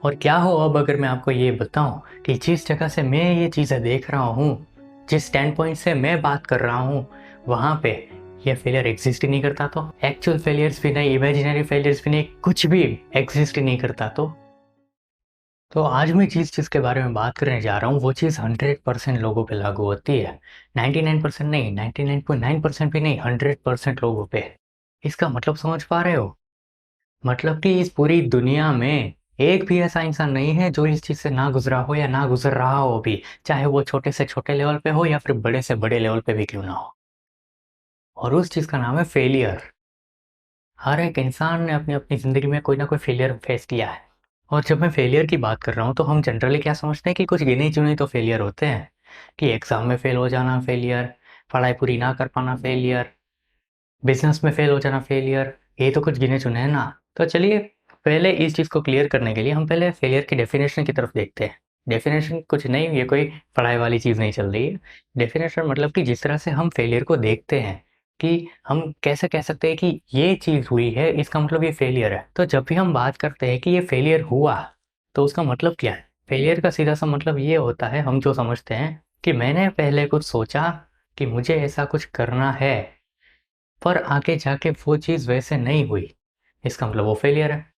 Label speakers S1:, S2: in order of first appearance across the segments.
S1: और क्या हो अब अगर मैं आपको ये बताऊं कि जिस जगह से मैं ये चीज़ें देख रहा हूँ, जिस स्टैंड पॉइंट से मैं बात कर रहा हूँ, वहाँ पे ये फेलियर एग्जिस्ट ही नहीं करता। तो एक्चुअल फेलियर्स भी नहीं, इमेजिनरी फेलियर्स भी नहीं, कुछ भी एग्जिस्ट ही नहीं करता। तो आज मैं जिस चीज़ के बारे में बात करने जा रहा हूँ वो चीज़ 100% लोगों पे लागू होती है। 99% नहीं, 99.9% भी नहीं, 100% लोगों पे। इसका मतलब समझ पा रहे हो? मतलब कि इस पूरी दुनिया में एक भी ऐसा इंसान नहीं है जो इस चीज़ से ना गुजरा हो या ना गुजर रहा हो अभी, चाहे वो छोटे से छोटे लेवल पे हो या फिर बड़े से बड़े लेवल पे भी क्यों ना हो। और उस चीज़ का नाम है फेलियर। हर एक इंसान ने अपनी अपनी ज़िंदगी में कोई ना कोई फेलियर फेस किया है। और जब मैं फेलियर की बात कर रहा हूँ तो हम जनरली क्या समझते हैं कि कुछ गिने चुने तो फेलियर होते हैं, कि एग्ज़ाम में फेल हो जाना फेलियर, पढ़ाई पूरी ना कर पाना फेलियर, बिजनेस में फेल हो जाना फेलियर, ये तो कुछ गिने चुने हैं ना। तो चलिए, पहले इस चीज़ को क्लियर करने के लिए हम पहले फेलियर की डेफिनेशन की तरफ देखते हैं। डेफिनेशन कुछ नहीं, ये कोई पढ़ाई वाली चीज़ नहीं चल रही है। डेफिनेशन मतलब कि जिस तरह से हम फेलियर को देखते हैं, कि हम कैसे कह सकते हैं कि ये चीज़ हुई है, इसका मतलब ये फेलियर है। तो जब भी हम बात करते हैं कि ये फेलियर हुआ, तो उसका मतलब क्या है? फेलियर का सीधा सा मतलब ये होता है, हम जो समझते हैं कि मैंने पहले कुछ सोचा कि मुझे ऐसा कुछ करना है, पर आगे जाके वो चीज़ वैसे नहीं हुई, इसका मतलब वो फेलियर है।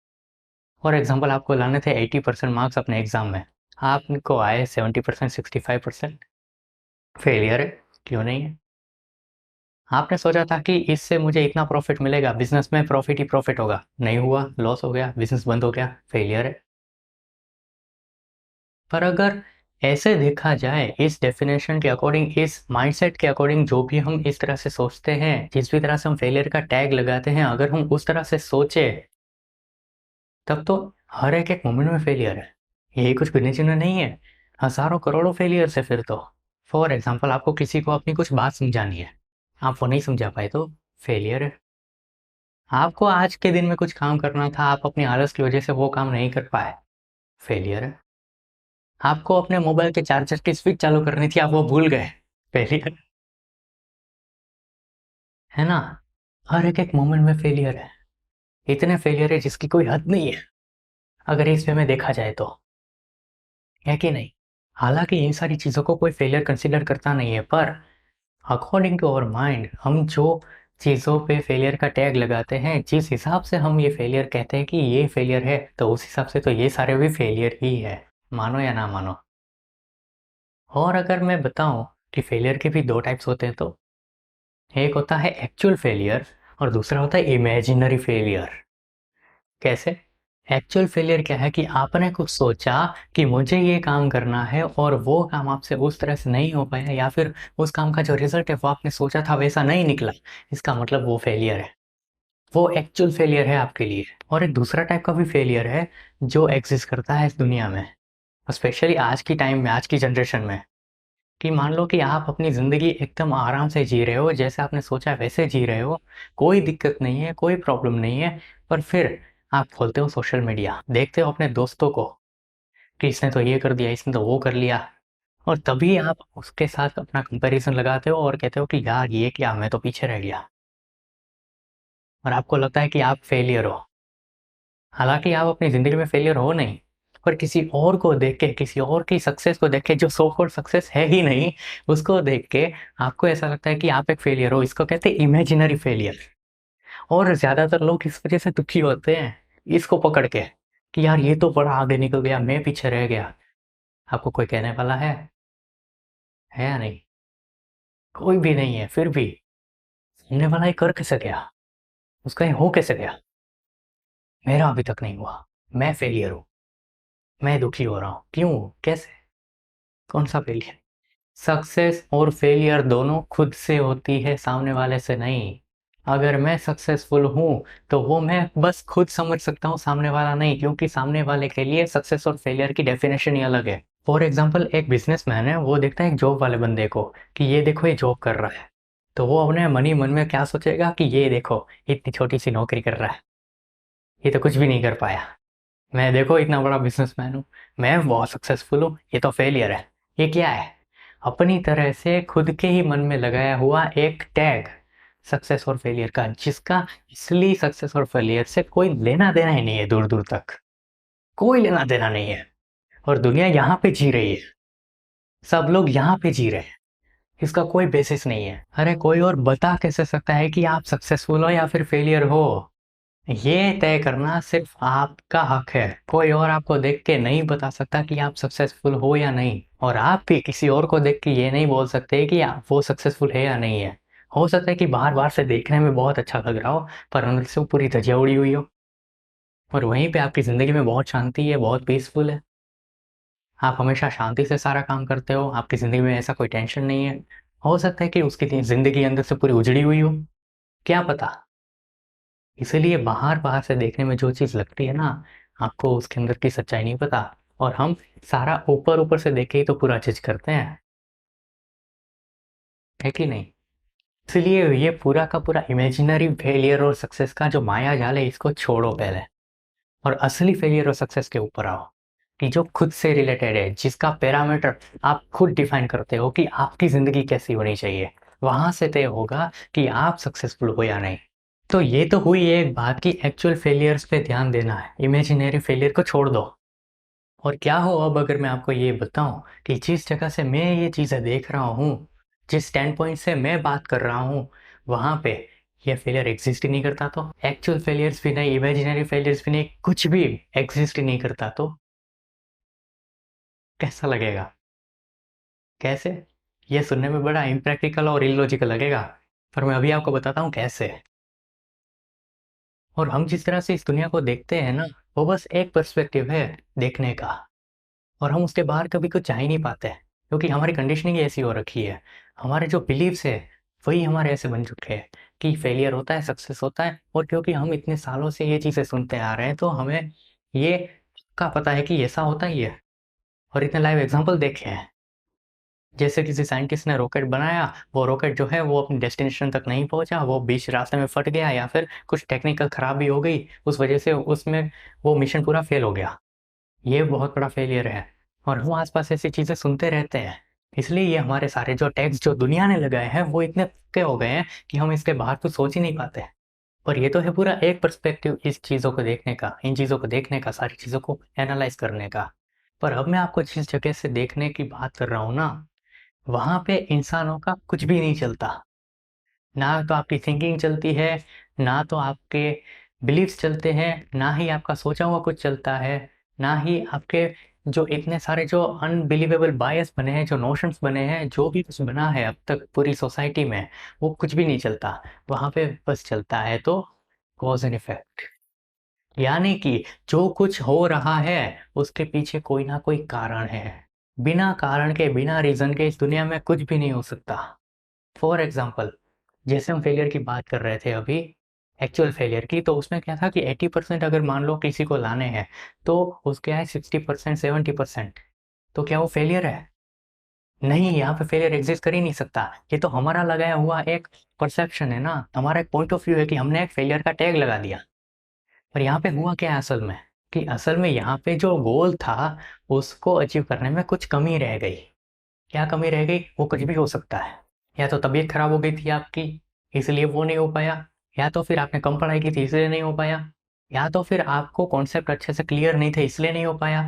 S1: फॉर एग्ज़ाम्पल आपको लाने थे 80% मार्क्स अपने एग्ज़ाम में, आपको आए 70%, 65%, फेलियर है, क्यों नहीं है? आपने सोचा था कि इससे मुझे इतना प्रॉफ़िट मिलेगा, बिज़नेस में प्रॉफ़िट ही प्रॉफ़िट होगा, नहीं हुआ, लॉस हो गया, बिज़नेस बंद हो गया, फेलियर है। पर अगर ऐसे देखा जाए, इस डेफ़िनेशन के अकॉर्डिंग, इस माइंडसेट के अकॉर्डिंग, जो भी हम इस तरह से सोचते हैं, जिस भी तरह से हम फेलियर का टैग लगाते हैं, अगर हम उस तरह से सोचें, तब तो हर एक मोमेंट में फेलियर है। यही कुछ गिने-चुने नहीं है, हज़ारों करोड़ों फेलियर्स है फिर तो। फॉर एग्ज़ाम्पल आपको किसी को अपनी कुछ बात समझानी है, आप वो नहीं समझा पाए तो फेलियर है। आपको आज के दिन में कुछ काम करना था, आप अपनी आलस की वज़ह से वो काम नहीं कर पाए, फेलियर है। आपको अपने मोबाइल के चार्जर की स्विच चालू करनी थी, आप वो भूल गए, फेलियर है ना? हर एक मोमेंट में फेलियर है। इतने फेलियर है जिसकी कोई हद नहीं है, अगर इस वे में देखा जाए तो। है कि नहीं? हालाँकि इन सारी चीज़ों को कोई फेलियर कंसीडर करता नहीं है, पर अकॉर्डिंग टू आवर माइंड, हम जो चीज़ों पे फेलियर का टैग लगाते हैं, जिस हिसाब से हम ये फेलियर कहते हैं कि ये फेलियर है, तो उस हिसाब से तो ये सारे भी फेलियर ही है, मानो या ना मानो। और अगर मैं बताऊँ कि फेलियर के भी 2 टाइप्स होते हैं, तो एक होता है एक्चुअल फेलियर और दूसरा होता है इमेजिनरी फेलियर। कैसे? एक्चुअल फेलियर क्या है कि आपने कुछ सोचा कि मुझे ये काम करना है और वो काम आपसे उस तरह से नहीं हो पाया, या फिर उस काम का जो रिजल्ट है वो आपने सोचा था वैसा नहीं निकला, इसका मतलब वो फेलियर है। वो एक्चुअल फेलियर है आपके लिए। और एक दूसरा टाइप का भी फेलियर है जो एग्जिस्ट करता है इस दुनिया में, स्पेशली आज की टाइम में, आज की जनरेशन में, कि मान लो कि आप अपनी ज़िंदगी एकदम आराम से जी रहे हो, जैसे आपने सोचा वैसे जी रहे हो, कोई दिक्कत नहीं है, कोई प्रॉब्लम नहीं है, पर फिर आप खोलते हो सोशल मीडिया, देखते हो अपने दोस्तों को कि इसने तो ये कर दिया, इसने तो वो कर लिया, और तभी आप उसके साथ अपना कंपैरिज़न लगाते हो और कहते हो कि यार ये क्या, मैं तो पीछे रह गया, और आपको लगता है कि आप फेलियर हो। हालाँकि आप अपनी ज़िंदगी में फेलियर हो नहीं, पर किसी और को देख के, किसी और की सक्सेस को देख के, जो सो कॉल्ड सक्सेस है ही नहीं, उसको देख के आपको ऐसा लगता है कि आप एक फेलियर हो। इसको कहते हैं इमेजिनरी फेलियर। और ज़्यादातर लोग इस वज़ह से दुखी होते हैं, इसको पकड़ के, कि यार ये तो बड़ा आगे निकल गया, मैं पीछे रह गया। आपको कोई कहने वाला है या नहीं? कोई भी नहीं है, फिर भी सामने वाला ये कर कैसे गया? उसका ये हो कैसे गया? मेरा अभी तक नहीं हुआ, मैं फेलियर हूँ, मैं दुखी हो रहा हूँ। क्यों? कैसे? कौन-सा फेलियर? सक्सेस और फेलियर दोनों खुद से होती है, सामने वाले से नहीं। अगर मैं सक्सेसफुल हूँ, तो वो मैं बस खुद समझ सकता हूँ, सामने वाला नहीं, क्योंकि सामने वाले के लिए सक्सेस और फेलियर की डेफिनेशन ही अलग है। फॉर एग्ज़ाम्पल एक बिज़नेसमैन है, वो देखता है एक जॉब वाले बंदे को कि ये देखो ये जॉब कर रहा है। तो वो अपने मन ही मन में क्या सोचेगा कि ये देखो, इतनी छोटी-सी नौकरी कर रहा है, ये तो कुछ भी नहीं कर पाया। मैं देखो इतना बड़ा बिज़नेसमैन हूँ, मैं बहुत सक्सेसफुल हूँ, ये तो फेलियर है। ये क्या है? अपनी तरह से खुद के ही मन में लगाया हुआ एक टैग, सक्सेस और फेलियर का, जिसका असली सक्सेस और फेलियर से कोई लेना-देना ही नहीं है दूर-दूर तक। कोई लेना देना नहीं है। और दुनिया यहाँ पे जी रही है, सब लोग यहाँ पे जी रहे हैं, इसका कोई बेसिस नहीं है। अरे कोई और बता कैसे सकता है कि आप सक्सेसफुल हो या फिर फेलियर हो? ये तय करना सिर्फ आपका हक है। कोई और आपको देख के नहीं बता सकता कि आप सक्सेसफुल हो या नहीं, और आप भी किसी और को देख के ये नहीं बोल सकते कि आप वो सक्सेसफुल है या नहीं है। हो सकता है कि बाहर बाहर से देखने में बहुत अच्छा लग रहा हो, पर अंदर से वो पूरी धजिया उड़ी हुई हो, और वहीं पे आपकी ज़िंदगी में बहुत शांति है, बहुत पीसफुल है। आप हमेशा शांति से सारा काम करते हो, आपकी ज़िंदगी में ऐसा कोई टेंशन नहीं है। हो सकता है कि उसकी ज़िंदगी अंदर से पूरी उजड़ी हुई हो, क्या पता। इसीलिए बाहर बाहर से देखने में जो चीज़ लगती है ना, आपको उसके अंदर की सच्चाई नहीं पता, और हम सारा ऊपर ऊपर से देख के ही तो पूरा जज करते हैं, है कि नहीं? इसलिए ये पूरा का पूरा इमेजिनरी फेलियर और सक्सेस का जो माया जाल है, इसको छोड़ो पहले, और असली फेलियर और सक्सेस के ऊपर आओ, कि जो खुद से रिलेटेड है, जिसका पैरामीटर आप खुद डिफाइन करते हो कि आपकी ज़िंदगी कैसी होनी चाहिए। वहाँ से तय होगा कि आप सक्सेसफुल हो या नहीं। तो ये तो हुई एक बात कि एक्चुअल फेलियर्स पे ध्यान देना है, इमेजिनरी फेलियर को छोड़ दो। और क्या हो अब अगर मैं आपको ये बताऊं कि जिस जगह से मैं ये चीज़ें देख रहा हूँ, जिस स्टैंड पॉइंट से मैं बात कर रहा हूँ, वहाँ पे ये फेलियर एग्जिस्ट ही नहीं करता, तो एक्चुअल फेलियर्स भी नहीं, इमेजिनरी फेलियर्स भी नहीं, कुछ भी एग्जिस्ट ही नहीं करता, तो कैसा लगेगा? कैसे? ये सुनने में बड़ा इम्प्रैक्टिकल और इलॉजिकल लगेगा, पर मैं अभी आपको बताता हूँ कैसे। और हम जिस तरह से इस दुनिया को देखते हैं ना, वो बस एक पर्सपेक्टिव है देखने का, और हम उसके बाहर कभी कुछ जा ही नहीं पाते, क्योंकि हमारी कंडीशनिंग ऐसी हो रखी है। हमारे जो बिलीव्स है वही हमारे ऐसे बन चुके हैं कि फेलियर होता है, सक्सेस होता है, और क्योंकि हम इतने सालों से ये चीज़ें सुनते आ रहे हैं, तो हमें ये का पता है कि ऐसा होता ही है, और इतने लाइव एग्जाम्पल देखे हैं। जैसे किसी साइंटिस्ट ने रॉकेट बनाया, वो रॉकेट जो है वो अपनी डेस्टिनेशन तक नहीं पहुंचा, वो बीच रास्ते में फट गया, या फिर कुछ टेक्निकल खराबी हो गई, उस वजह से उसमें वो मिशन पूरा फेल हो गया। ये बहुत बड़ा फेलियर है, और हम आसपास ऐसी चीज़ें सुनते रहते हैं। इसलिए ये हमारे सारे जो टैग्स जो दुनिया ने लगाए हैं, वो इतने पक्के हो गए हैं कि हम इसके बाहर कुछ सोच ही नहीं पाते। पर ये तो है पूरा एक पर्सपेक्टिव इस चीज़ों को देखने का, इन चीज़ों को देखने का, सारी चीज़ों को एनालाइज करने का। पर अब मैं आपको जिस जगह से देखने की बात कर रहा हूँ ना, वहाँ पे इंसानों का कुछ भी नहीं चलता। ना तो आपकी थिंकिंग चलती है, ना तो आपके बिलीव्स चलते हैं, ना ही आपका सोचा हुआ कुछ चलता है, ना ही आपके जो इतने सारे जो अनबिलीवेबल बायस बने हैं, जो नोशंस बने हैं, जो भी कुछ बना है अब तक पूरी सोसाइटी में, वो कुछ भी नहीं चलता। वहाँ पे बस चलता है तो कॉज एंड इफेक्ट, यानी कि जो कुछ हो रहा है उसके पीछे कोई ना कोई कारण है। बिना कारण के, बिना रीजन के इस दुनिया में कुछ भी नहीं हो सकता। फॉर एग्जाम्पल, जैसे हम फेलियर की बात कर रहे थे अभी, एक्चुअल फेलियर की, तो उसमें क्या था कि 80% अगर मान लो किसी को लाने हैं, तो उसके आए 60%, 70%, तो क्या वो फेलियर है? नहीं, यहाँ पे फेलियर एग्जिस्ट कर ही नहीं सकता। ये तो हमारा लगाया हुआ एक परसेप्शन है ना, हमारा एक पॉइंट ऑफ व्यू है कि हमने एक फेलियर का टैग लगा दिया। पर यहाँ पे हुआ क्या है असल में, कि असल में यहाँ पे जो गोल था उसको अचीव करने में कुछ कमी रह गई। क्या कमी रह गई? वो कुछ भी हो सकता है। या तो तबीयत खराब हो गई थी आपकी, इसलिए वो नहीं हो पाया, या तो फिर आपने कम पढ़ाई की थी इसलिए नहीं हो पाया, या तो फिर आपको कॉन्सेप्ट अच्छे से क्लियर नहीं थे इसलिए नहीं हो पाया।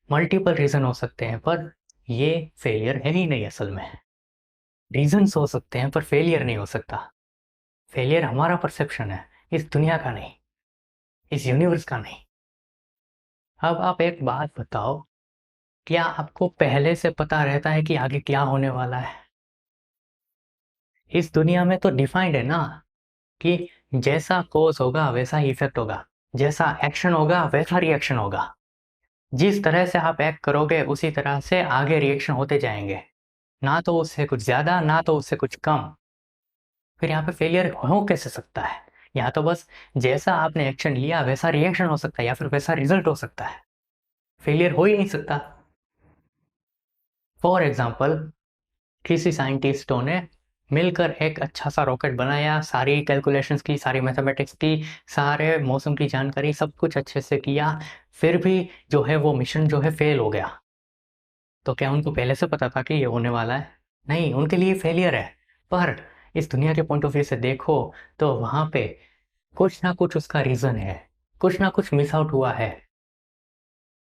S1: मल्टीपल रीजन हो सकते हैं, पर ये फेलियर है ही नहीं असल में। रीजंस हो सकते हैं पर फेलियर नहीं हो सकता। फेलियर हमारा परसेप्शन है, इस दुनिया का नहीं, इस यूनिवर्स का नहीं। अब आप एक बात बताओ, क्या आपको पहले से पता रहता है कि आगे क्या होने वाला है? इस दुनिया में तो डिफाइंड है ना, कि जैसा कॉज होगा वैसा ही इफेक्ट होगा, जैसा एक्शन होगा वैसा रिएक्शन होगा। जिस तरह से आप एक्ट करोगे उसी तरह से आगे रिएक्शन होते जाएंगे, ना तो उससे कुछ ज्यादा, ना तो उससे कुछ कम। फिर यहाँ पे फेलियर हो कैसे सकता है? या तो बस जैसा आपने एक्शन लिया वैसा रिएक्शन हो सकता है, या फिर वैसा रिजल्ट हो सकता है। फेलियर हो ही नहीं सकता। फॉर एग्जाम्पल, किसी साइंटिस्टों ने मिलकर एक अच्छा सा रॉकेट बनाया, सारी कैलकुलेशंस की, सारी मैथमेटिक्स की, सारे मौसम की जानकारी, सब कुछ अच्छे से किया, फिर भी जो है वो मिशन जो है फेल हो गया। तो क्या उनको पहले से पता था कि ये होने वाला है? नहीं, उनके लिए फेलियर है। पर इस दुनिया के पॉइंट ऑफ व्यू से देखो, तो वहाँ पे कुछ ना कुछ उसका रीज़न है, कुछ ना कुछ मिस आउट हुआ है।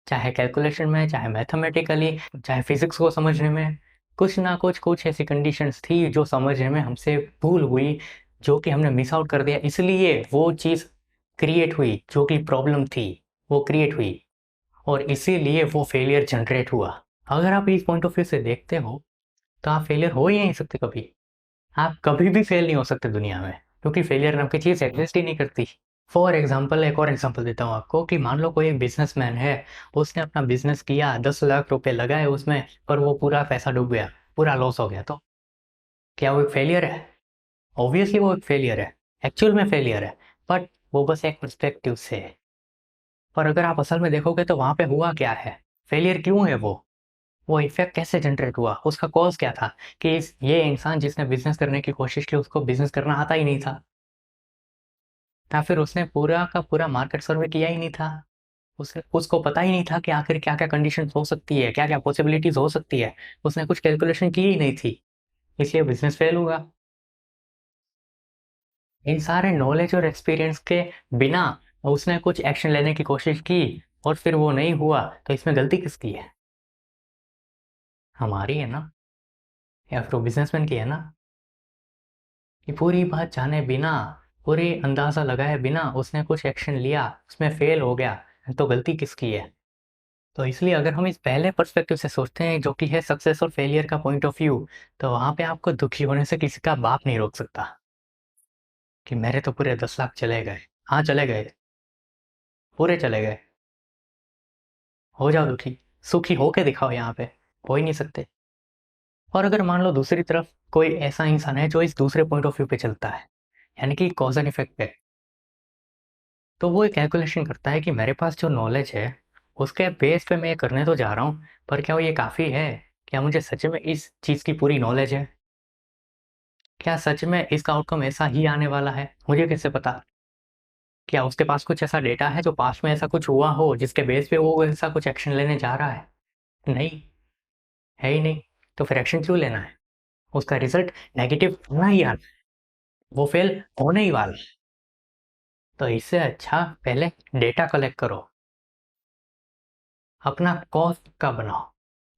S1: चाहे कैलकुलेशन में, चाहे मैथमेटिकली, चाहे फिजिक्स को समझने में, कुछ ना कुछ ऐसी कंडीशंस थी जो समझने में हमसे भूल हुई, जो कि हमने मिस आउट कर दिया, इसलिए वो चीज़ क्रिएट हुई, जो कि प्रॉब्लम थी वो क्रिएट हुई, और इसीलिए वो फेलियर जनरेट हुआ। अगर आप इस पॉइंट ऑफ व्यू से देखते हो तो आप फेलियर हो ही नहीं सकते कभी। आप कभी भी फेल नहीं हो सकते दुनिया में, क्योंकि फेलियर नाम की चीज़ एग्जिस्ट ही नहीं करती। फॉर एग्जाम्पल, एक और एग्जाम्पल देता हूँ आपको, कि मान लो कोई एक बिजनेसमैन है, उसने अपना बिजनेस किया, 10 लाख रुपए लगाए उसमें, पर वो पूरा पैसा डूब गया, पूरा लॉस हो गया, तो क्या वो एक फेलियर है? ऑब्वियसली वो एक फेलियर है, एक्चुअल में फेलियर है, बट वो बस एक पर्सपेक्टिव से है। पर अगर आप असल में देखोगे तो वहां पे हुआ क्या है, फेलियर क्यों है वो इफेक्ट कैसे जनरेट हुआ, उसका कॉज क्या था, कि ये इंसान जिसने बिजनेस करने की कोशिश की उसको बिजनेस करना आता ही नहीं था, या फिर उसने पूरा का पूरा मार्केट सर्वे किया ही नहीं था, उसको पता ही नहीं था कि आखिर क्या क्या कंडीशन हो सकती है, क्या क्या पॉसिबिलिटीज हो सकती है, उसने कुछ कैलकुलेशन की ही नहीं थी, इसलिए बिजनेस फेल हुआ। इन सारे नॉलेज और एक्सपीरियंस के बिना उसने कुछ एक्शन लेने की कोशिश की और फिर वो नहीं हुआ, तो इसमें गलती किसकी है? हमारी है ना, या फिर वो बिजनेसमैन की है ना, कि पूरी बात जाने बिना, पूरी अंदाजा लगाए बिना उसने कुछ एक्शन लिया, उसमें फेल हो गया, तो गलती किसकी है? तो इसलिए अगर हम इस पहले पर्सपेक्टिव से सोचते हैं, जो कि है सक्सेस और फेलियर का पॉइंट ऑफ व्यू, तो वहां पे आपको दुखी होने से किसी का बाप नहीं रोक सकता, कि मेरे तो पूरे 10 लाख चले गए। हाँ चले गए, पूरे चले गए, हो जाओ दुखी, सुखी होके दिखाओ, यहाँ पे हो ही नहीं सकते। और अगर मान लो दूसरी तरफ कोई ऐसा इंसान है जो इस दूसरे पॉइंट ऑफ व्यू पे चलता है, यानी कि कॉज एंड इफेक्ट पे, तो वो एक कैलकुलेशन करता है कि मेरे पास जो नॉलेज है उसके बेस पे मैं ये करने तो जा रहा हूँ, पर क्या वो ये काफ़ी है? क्या मुझे सच में इस चीज़ की पूरी नॉलेज है? क्या सच में इसका आउटकम ऐसा ही आने वाला है? मुझे कैसे पता? क्या उसके पास कुछ ऐसा डेटा है जो पास्ट में ऐसा कुछ हुआ हो जिसके बेस पे वो ऐसा कुछ एक्शन लेने जा रहा है? नहीं, है ही नहीं। तो फिर एक्शन क्यों लेना है? उसका रिजल्ट नेगेटिव होना ही आना है, वो फेल होने ही वाला है। तो इससे अच्छा पहले डेटा कलेक्ट करो, अपना कॉज का बनाओ,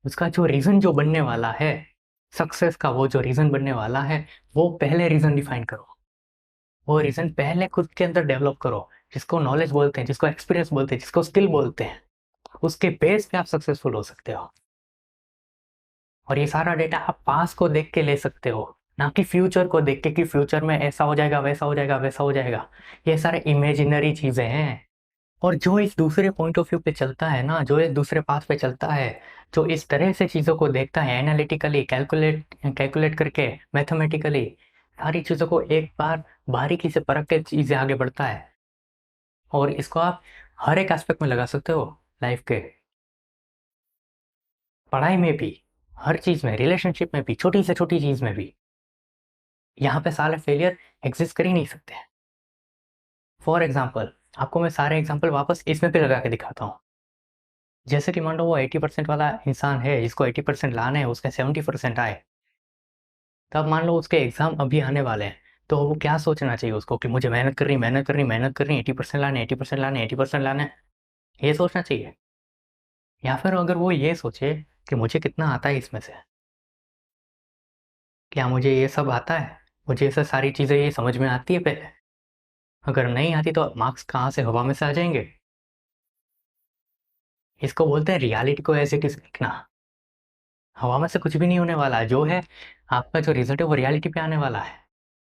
S1: उसका जो रीज़न जो बनने वाला है, सक्सेस का वो जो रीज़न बनने वाला है, वो पहले रीज़न डिफाइन करो, वो रीज़न पहले खुद के अंदर डेवलप करो, जिसको नॉलेज बोलते हैं, जिसको एक्सपीरियंस बोलते हैं, जिसको स्किल बोलते हैं, उसके बेस पे आप सक्सेसफुल हो सकते हो। और ये सारा डेटा आप पास को देख के ले सकते हो, ना कि फ्यूचर को देख के, कि फ्यूचर में ऐसा हो जाएगा, वैसा हो जाएगा, वैसा हो जाएगा। ये सारे इमेजिनरी चीज़ें हैं। और जो इस दूसरे पॉइंट ऑफ व्यू पे चलता है ना, जो इस दूसरे पाथ पे चलता है, जो इस तरह से चीज़ों को देखता है, एनालिटिकली कैलकुलेट कैलकुलेट करके, मैथमेटिकली सारी चीज़ों को एक बार बारीकी से परख के चीज़ें आगे बढ़ता है, और इसको आप हर एक एस्पेक्ट में लगा सकते हो, लाइफ के, पढ़ाई में भी, हर चीज़ में, रिलेशनशिप में भी, छोटी से छोटी चीज़ में भी। यहाँ पे सारे फेलियर एग्जिस्ट कर ही नहीं सकते। फॉर एग्जाम्पल, आपको मैं सारे एग्जाम्पल वापस इसमें भी लगा के दिखाता हूँ। जैसे कि मान लो वो 80% वाला इंसान है, जिसको 80% लाने हैं, उसके 70% आए, तब मान लो उसके एग्जाम अभी आने वाले हैं, तो वो क्या सोचना चाहिए उसको, कि मुझे मेहनत करनी, मेहनत करनी, मेहनत करनी, 80% लाने, 80% लाने, 80% लाने, ये सोचना चाहिए? या फिर अगर वो ये सोचे कि मुझे कितना आता है इसमें से, क्या मुझे ये सब आता है, मुझे ये सब सारी चीज़ें ये समझ में आती है पहले, अगर नहीं आती तो मार्क्स कहाँ से हवा में से आ जाएंगे? इसको बोलते हैं रियलिटी को ऐसे किस लिखना। हवा में से कुछ भी नहीं होने वाला है, जो है आपका जो रिजल्ट है वो रियलिटी पे आने वाला है,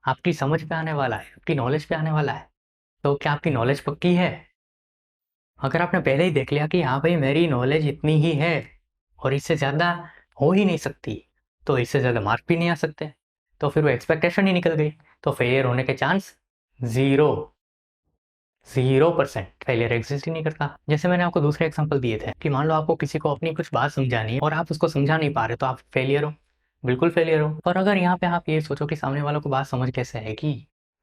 S1: आपकी समझ पे आने वाला है, आपकी नॉलेज पे आने वाला है। तो क्या आपकी नॉलेज पक्की है? अगर आपने पहले ही देख लिया कि हाँ भाई मेरी नॉलेज इतनी ही है और इससे ज़्यादा हो ही नहीं सकती, तो इससे ज़्यादा मार्क भी नहीं आ सकते, तो फिर वो एक्सपेक्टेशन ही निकल गई, तो फेलियर होने के चांस ज़ीरो, 0% फेलियर एग्जिस्ट ही नहीं करता। जैसे मैंने आपको दूसरे एग्जांपल दिए थे, कि मान लो आपको किसी को अपनी कुछ बात समझानी है और आप उसको समझा नहीं पा रहे, तो आप फेलियर हो, बिल्कुल फेलियर हो। पर अगर यहाँ पे आप ये सोचो कि सामने वालों को बात समझ कैसे आएगी,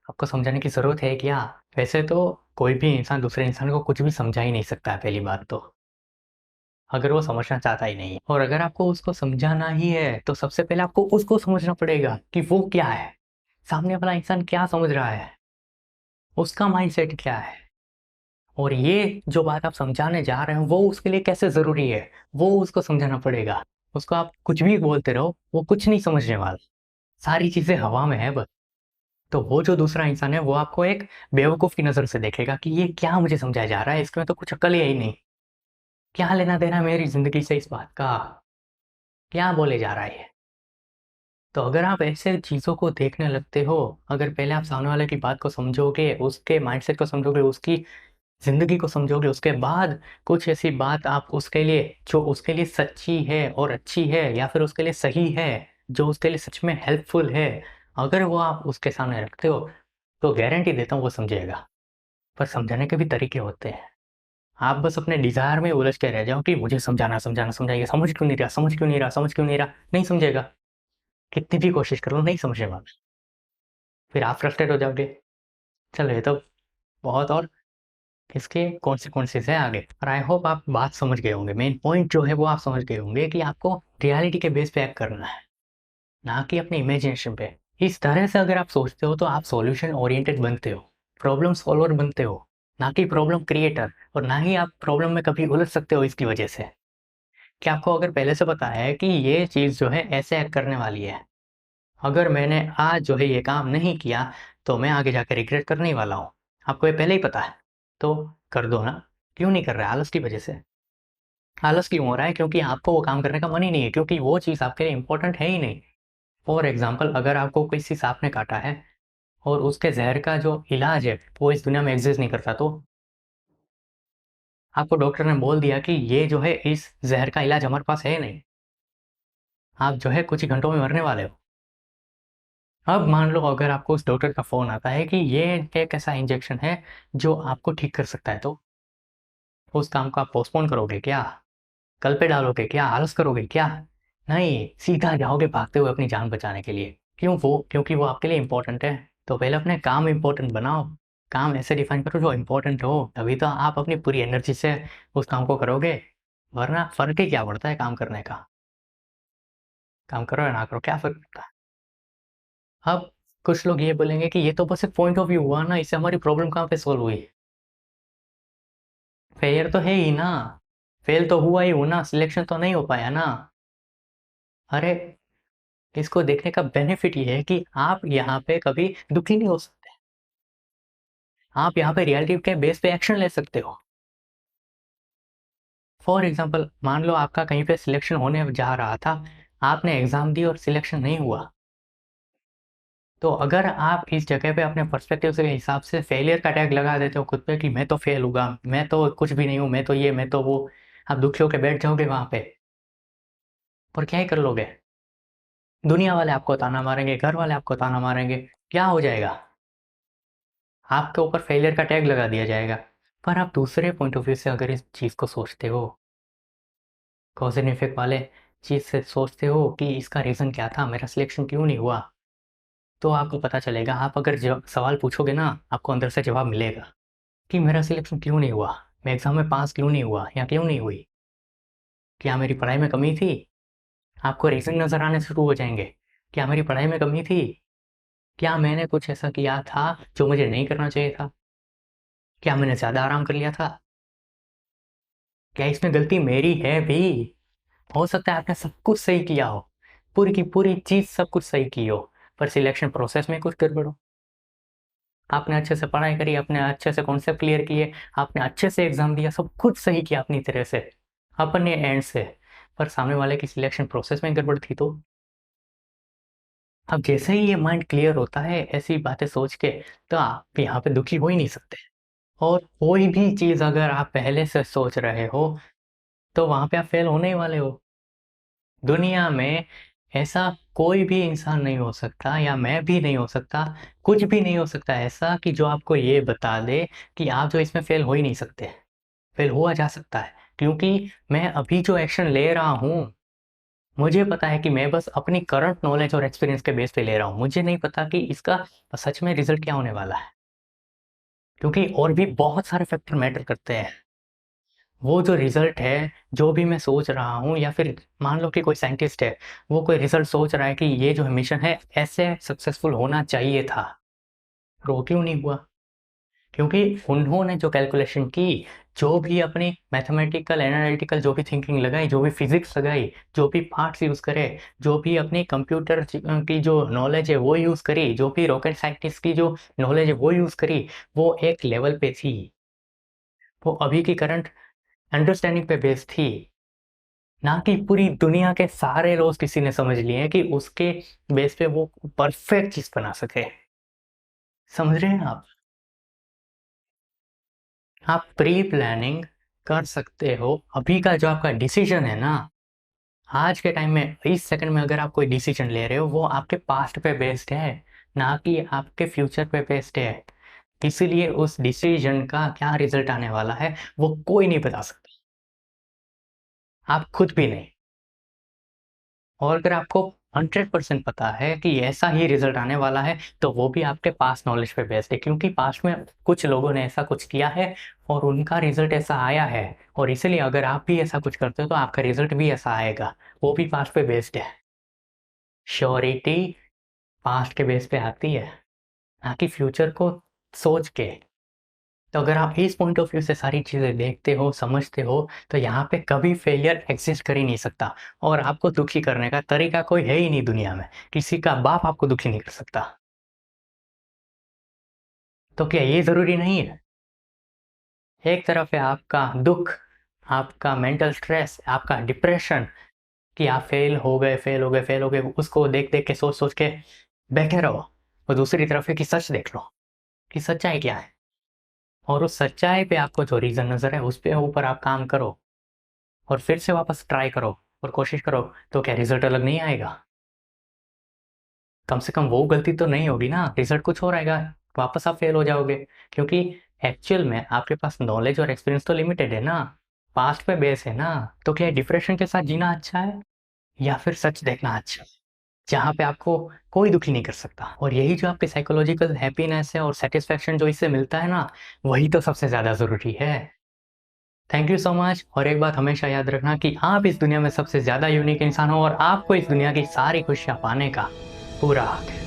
S1: आपको समझाने की ज़रूरत है क्या? वैसे तो कोई भी इंसान दूसरे इंसान को कुछ भी समझा ही नहीं सकता है, पहली बात तो, अगर वो समझना चाहता ही नहीं है। और अगर आपको उसको समझाना ही है, तो सबसे पहले आपको उसको समझना पड़ेगा कि वो क्या है, सामने वाला इंसान क्या समझ रहा है, उसका माइंडसेट क्या है, और ये जो बात आप समझाने जा रहे हो वो उसके लिए कैसे ज़रूरी है, वो उसको समझाना पड़ेगा। उसको आप कुछ भी बोलते रहो, वो कुछ नहीं समझने वाला। सारी चीज़ें हवा में है बस। तो वो जो दूसरा इंसान है वो आपको एक बेवकूफ़ की नज़र से देखेगा कि ये क्या मुझे समझाया जा रहा है, इसमें तो कुछ अक्ल ही नहीं। क्या लेना-देना है मेरी ज़िंदगी से इस बात का? क्या बोले जा रहा है ये? तो अगर आप ऐसे चीज़ों को देखने लगते हो, अगर पहले आप सामने वाले की बात को समझोगे, उसके माइंडसेट को समझोगे, उसकी ज़िंदगी को समझोगे, उसके बाद कुछ ऐसी बात आप उसके लिए जो उसके लिए सच्ची है और अच्छी है या फिर उसके लिए सही है, जो उसके लिए सच में हेल्पफुल है, अगर वो आप उसके सामने रखते हो, तो गारंटी देता हूँ वो समझेगा। पर समझाने के भी तरीके होते हैं। आप बस अपने डिज़ायर में उलझ के रह जाओ कि मुझे समझाना, समझाना, समझाइए, समझ क्यों नहीं रहा, समझ क्यों नहीं रहा, समझ क्यों नहीं रहा? नहीं समझेगा। कितनी भी कोशिश कर लो, नहीं समझेगा। फिर आप फ्रस्ट्रेट हो जाओगे। चलो ये तो बहुत और इसके कॉन्सिक्वेंसेस हैं आगे। और आई होप आप बात समझ गए होंगे। मेन पॉइंट जो है वो आप समझ गए होंगे कि आपको रियलिटी के बेस पे एक्ट करना है, ना कि अपने इमेजिनेशन पे। इस तरह से अगर आप सोचते हो तो आप सॉल्यूशन ओरिएंटेड बनते हो, प्रॉब्लम सॉल्वर बनते हो, ना कि प्रॉब्लम क्रिएटर। और ना ही आप प्रॉब्लम में कभी उलझ सकते हो इसकी वजह से। कि आपको अगर पहले से पता है कि ये चीज़ जो है ऐसे एक्ट करने वाली है। अगर मैंने आज जो है ये काम नहीं किया, तो मैं आगे जाके रिग्रेट करने ही वाला हूँ। आपको ये पहले ही पता है, तो कर दो ना। क्यों नहीं कर रहे? आलस की वजह से। आलस क्यों हो रहा है? क्योंकि आपको वो काम करने का मन ही नहीं है, क्योंकि वो चीज़ आपके लिए इम्पोर्टेंट है ही नहीं। फॉर एग्ज़ाम्पल अगर आपको किसी सांप ने काटा है और उसके ज़हर का जो इलाज है, वो इस दुनिया में एक्ज़िस्ट नहीं करता, तो आपको डॉक्टर ने बोल दिया कि ये जो है इस ज़हर का इलाज हमारे पास है नहीं। आप जो है कुछ ही घंटों में मरने वाले हो। अब मान लो अगर आपको उस डॉक्टर का फ़ोन आता है कि ये एक ऐसा इंजेक्शन है जो आपको ठीक कर सकता है, तो उस काम को आप पोस्टपोन करोगे क्या? कल पे डालोगे क्या? आलस करोगे क्या? नहीं, सीधा जाओगे भागते हुए अपनी जान बचाने के लिए। क्यों? वो क्योंकि वो आपके लिए इम्पोर्टेंट है। तो पहले अपने काम इम्पोर्टेंट बनाओ। काम ऐसे डिफाइन करो जो इम्पोर्टेंट हो, तभी तो आप अपनी पूरी एनर्जी से उस काम को करोगे। वरना फ़र्क ही क्या पड़ता है काम करने का? काम करो या ना करो, क्या फ़र्क पड़ता है? अब कुछ लोग ये बोलेंगे कि ये तो बस एक पॉइंट ऑफ व्यू हुआ ना, इससे हमारी प्रॉब्लम कहाँ पे सॉल्व हुई? फेलियर तो है ही ना, फेल तो हुआ ही हूँ ना, सिलेक्शन तो नहीं हो पाया ना। अरे! इसको देखने का बेनिफिट ये है कि आप यहाँ पे कभी दुखी नहीं हो सकते। आप यहाँ पे रियलिटी के बेस पे एक्शन ले सकते हो। फॉर एग्ज़ाम्पल मान लो आपका कहीं पे सिलेक्शन होने जा रहा था, आपने एग्ज़ाम दी और सिलेक्शन नहीं हुआ। तो अगर आप इस जगह पे अपने पर्सपेक्टिव के हिसाब से फेलियर का टैग लगा देते हो खुद पे कि मैं तो फेल हुआ, मैं तो कुछ भी नहीं हूँ, मैं तो ये, मैं तो वो, आप दुखी होके बैठ जाओगे वहाँ पे और क्या ही कर लोगे? दुनिया वाले आपको ताना मारेंगे, घर वाले आपको ताना मारेंगे, क्या हो जाएगा? आपके ऊपर फेलियर का टैग लगा दिया जाएगा। पर आप दूसरे पॉइंट ऑफ व्यू से अगर इस चीज़ को सोचते हो, कॉज़ एंड इफ़ेक्ट वाले चीज़ से सोचते हो कि इसका रीज़न क्या था, मेरा सिलेक्शन क्यों नहीं हुआ, तो आपको पता चलेगा। आप अगर सवाल पूछोगे ना, आपको अंदर से जवाब मिलेगा कि मेरा सिलेक्शन क्यों नहीं हुआ, मैं एग्ज़ाम में पास क्यों नहीं हुआ या क्यों नहीं हुई? क्या मेरी पढ़ाई में कमी थी? आपको रीज़न नज़र आने शुरू हो जाएँगे। क्या मेरी पढ़ाई में कमी थी? क्या मैंने कुछ ऐसा किया था जो मुझे नहीं करना चाहिए था? क्या मैंने ज़्यादा आराम कर लिया था? क्या इसमें गलती मेरी है भी? हो सकता है आपने सब कुछ सही किया हो, पूरी की पूरी चीज़ सब कुछ सही की हो, पर सिलेक्शन प्रोसेस में कुछ गड़बड़ हो। आपने अच्छे से पढ़ाई करी, आपने अच्छे से कॉन्सेप्ट क्लियर किए, आपने अच्छे से एग्ज़ाम दिया, सब कुछ सही किया अपनी तरह से, अपने एंड से, पर सामने वाले की सिलेक्शन प्रोसेस में गड़बड़ थी तो? अब जैसे ही ये माइंड क्लियर होता है ऐसी बातें सोच के, तो आप यहाँ पे दुखी हो ही नहीं सकते। और कोई भी चीज़ अगर आप पहले से सोच रहे हो, तो वहाँ पे आप फेल होने ही वाले हो। दुनिया में ऐसा कोई भी इंसान नहीं हो सकता या मैं भी नहीं हो सकता, कुछ भी नहीं हो सकता ऐसा कि जो आपको ये बता दे कि आप जो इसमें फेल हो ही नहीं सकते। फेल हुआ जा सकता है, क्योंकि मैं अभी जो एक्शन ले रहा हूँ, मुझे पता है कि मैं बस अपनी करंट नॉलेज और एक्सपीरियंस के बेस पे ले रहा हूँ। मुझे नहीं पता कि इसका सच में रिज़ल्ट क्या होने वाला है, क्योंकि और भी बहुत सारे फैक्टर मैटर करते हैं। वो जो रिज़ल्ट है, जो भी मैं सोच रहा हूँ या फिर मान लो कि कोई साइंटिस्ट है, वो कोई रिज़ल्ट सोच रहा है कि ये जो मिशन है ऐसे सक्सेसफुल होना चाहिए था, पर वो क्यों नहीं हुआ? क्योंकि उन्होंने जो कैलकुलेशन की, जो भी अपनी मैथमेटिकल, एनालिटिकल जो भी थिंकिंग लगाई, जो भी फिजिक्स लगाई, जो भी पार्ट्स यूज़ करे, जो भी अपनी कंप्यूटर की जो नॉलेज है वो यूज़ करी, जो भी रॉकेट साइंटिस्ट की जो नॉलेज है वो यूज़ करी, वो एक लेवल पे थी। वो अभी की करंट अंडरस्टैंडिंग पे बेस्ड थी, ना कि पूरी दुनिया के सारे लॉज किसी ने समझ लिए हैं कि उसके बेस पे वो परफेक्ट चीज़ बना सके। समझ रहे हैं आप? आप प्री प्लानिंग कर सकते हो। अभी का जो आपका डिसीजन है ना, आज के टाइम में इस सेकंड में अगर आप कोई डिसीजन ले रहे हो, वो आपके पास्ट पे बेस्ड है, ना कि आपके फ्यूचर पे बेस्ड है। इसीलिए उस डिसीजन का क्या रिजल्ट आने वाला है वो कोई नहीं बता सकता, आप खुद भी नहीं। और अगर आपको 100% पता है कि ऐसा ही रिजल्ट आने वाला है, तो वो भी आपके पास्ट नॉलेज पे बेस्ड है, क्योंकि पास्ट में कुछ लोगों ने ऐसा कुछ किया है और उनका रिजल्ट ऐसा आया है, और इसीलिए अगर आप भी ऐसा कुछ करते हो तो आपका रिजल्ट भी ऐसा आएगा, वो भी पास्ट पे बेस्ड है। श्योरिटी पास्ट के बेस पे आती है, ना कि फ्यूचर को सोच के। तो अगर आप इस पॉइंट ऑफ व्यू से सारी चीज़ें देखते हो, समझते हो, तो यहाँ पे कभी फेलियर एग्जिस्ट कर ही नहीं सकता, और आपको दुखी करने का तरीका कोई है ही नहीं दुनिया में। किसी का बाप आपको दुखी नहीं कर सकता। तो क्या ये ज़रूरी नहीं है? एक तरफ है आपका दुःख, आपका मेंटल स्ट्रेस, आपका डिप्रेशन कि आप फेल हो गए, फेल हो गए, फेल हो गए, उसको देख-देख के, सोच-सोच के बैठे रहो। और दूसरी तरफ है कि सच देख लो, कि सच्चाई क्या है? और उस सच्चाई पे आपको जो रीज़न नज़र है, उस पे ऊपर आप काम करो और फिर से वापस ट्राई करो और कोशिश करो, तो क्या रिज़ल्ट अलग नहीं आएगा? कम से कम वो गलती तो नहीं होगी ना, रिज़ल्ट कुछ और आएगा, वापस आप फेल हो जाओगे। क्योंकि एक्चुअल में आपके पास नॉलेज और एक्सपीरियंस तो लिमिटेड है ना, पास्ट पे बेस है ना, तो क्या डिप्रेशन के साथ जीना अच्छा है या फिर सच देखना अच्छा है? जहाँ पे आपको कोई दुखी नहीं कर सकता, और यही जो आपकी साइकोलॉजिकल हैप्पीनेस है और सैटिस्फैक्शन जो इससे मिलता है ना, वही तो सबसे ज़्यादा ज़रूरी है। थैंक यू सो मच, और एक बात हमेशा याद रखना कि आप इस दुनिया में सबसे ज़्यादा यूनिक इंसान हो, और आपको इस दुनिया की सारी खुशियाँ पाने का पूरा हक है।